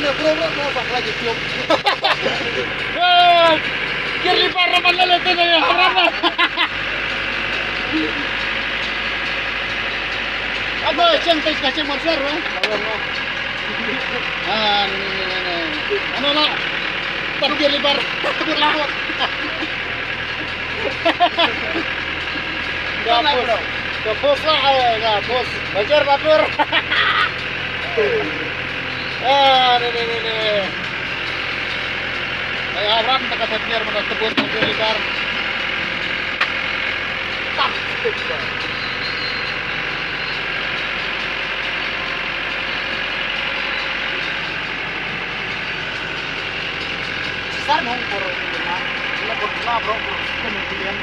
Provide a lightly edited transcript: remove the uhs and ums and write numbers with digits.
ya bro, bro, lagi tiup. Kiri para manlalito na yung harana. Ako, siyang tayo kasi marsar, no? Ini. Ano na? Kiri par, berlakot. Gapos lah, gapos. Bajar batur. Ini. Ay abram nakatatnyar mo tebus ng libar. Tak. Sana por na por na bro, kemudian